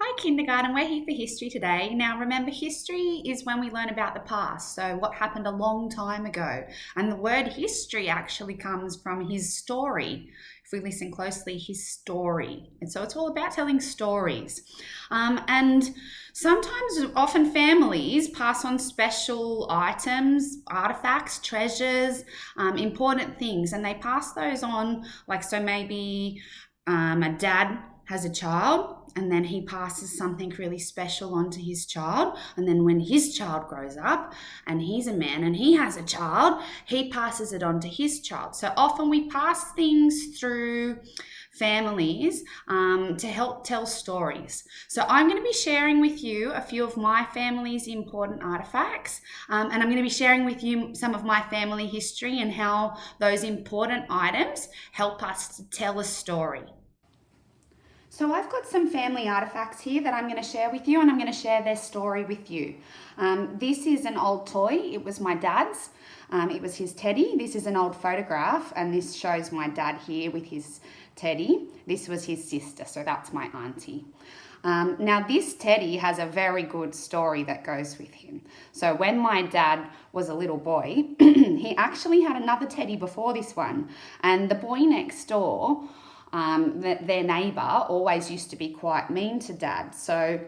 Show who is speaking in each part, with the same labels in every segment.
Speaker 1: Hi kindergarten, we're here for history today. Now remember, history is when we learn about the past, so what happened a long time ago. And the word history actually comes from his story. If we listen closely, his story. And so it's all about telling stories. And sometimes, often families pass on special items, artifacts, treasures, important things, and they pass those on, so maybe a dad has a child and then he passes something really special on to his child, and then when his child grows up and he's a man and he has a child, he passes it on to his child. So often we pass things through families to help tell stories. So I'm going to be sharing with you a few of my family's important artifacts, and I'm going to be sharing with you some of my family history and how those important items help us to tell a story. So I've got some family artifacts here that I'm going to share with you, and I'm going to share their story with you. This is an old toy. It was my dad's. It was his teddy. This is an old photograph, and this shows my dad here with his teddy. This was his sister, so that's my auntie. Now this teddy has a very good story that goes with him. So when my dad was a little boy, he actually had another teddy before this one, and the boy next door, their neighbour, always used to be quite mean to Dad. So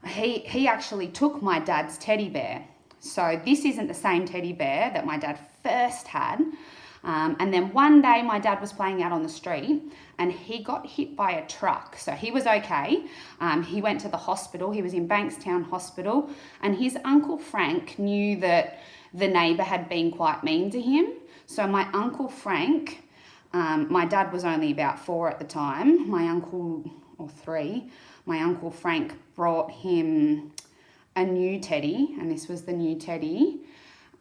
Speaker 1: he actually took my dad's teddy bear. So this isn't the same teddy bear that my dad first had. And then one day my dad was playing out on the street and he got hit by a truck. So he was okay. He went to the hospital. He was in Bankstown Hospital, and his Uncle Frank knew that the neighbour had been quite mean to him. So my Uncle Frank, my dad was only about 4 at the time, or 3. My Uncle Frank brought him a new teddy, and this was the new teddy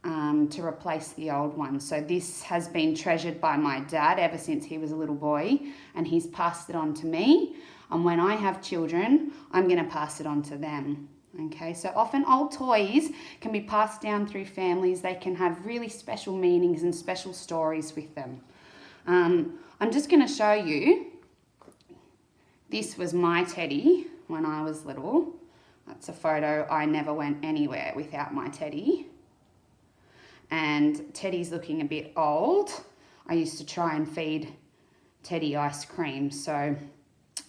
Speaker 1: to replace the old one. So this has been treasured by my dad ever since he was a little boy, and he's passed it on to me. And when I have children, I'm going to pass it on to them. Okay, so often old toys can be passed down through families. They can have really special meanings and special stories with them. I'm just going to show you, this was my teddy when I was little. That's a photo. I never went anywhere without my teddy. And Teddy's looking a bit old. I used to try and feed Teddy ice cream, so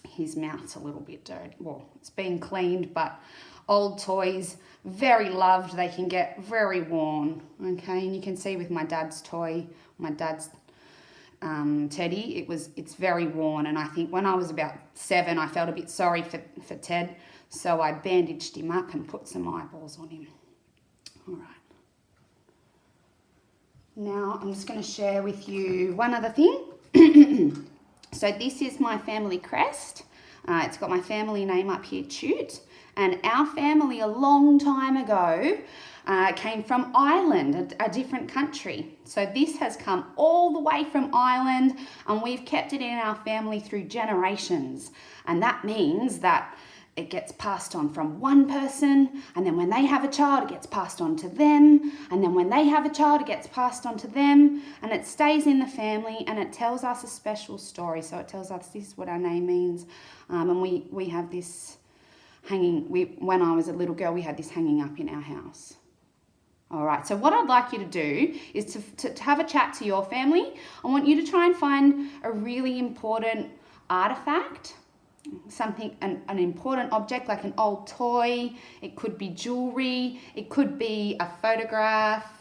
Speaker 1: his mouth's a little bit dirty. Well, it's been cleaned, but old toys, very loved. They can get very worn, okay? And you can see with my dad's toy, my dad's teddy, it's very worn, and I think when I was about 7 I felt a bit sorry for Ted, so I bandaged him up and put some eyeballs on him. All right, now I'm just going to share with you one other thing. So this is my family crest. It's got my family name up here, Chute, and our family a long time ago came from Ireland, a different country. So this has come all the way from Ireland, and we've kept it in our family through generations. And that means that it gets passed on from one person, and then when they have a child, it gets passed on to them, and then when they have a child, it gets passed on to them, and it stays in the family, and it tells us a special story. So it tells us this is what our name means, and we have this hanging. When I was a little girl, we had this hanging up in our house. All right, so what I'd like you to do is to have a chat to your family. I want you to try and find a really important artifact, something, an important object like an old toy. It could be jewelry, it could be a photograph,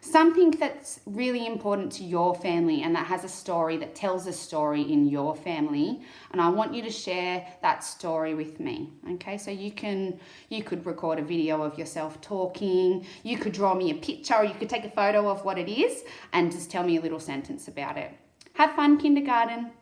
Speaker 1: something that's really important to your family and that has a story, that tells a story in your family. And I want you to share that story with me. Okay, so you could record a video of yourself talking, you could draw me a picture, or you could take a photo of what it is and just tell me a little sentence about it. Have fun, kindergarten.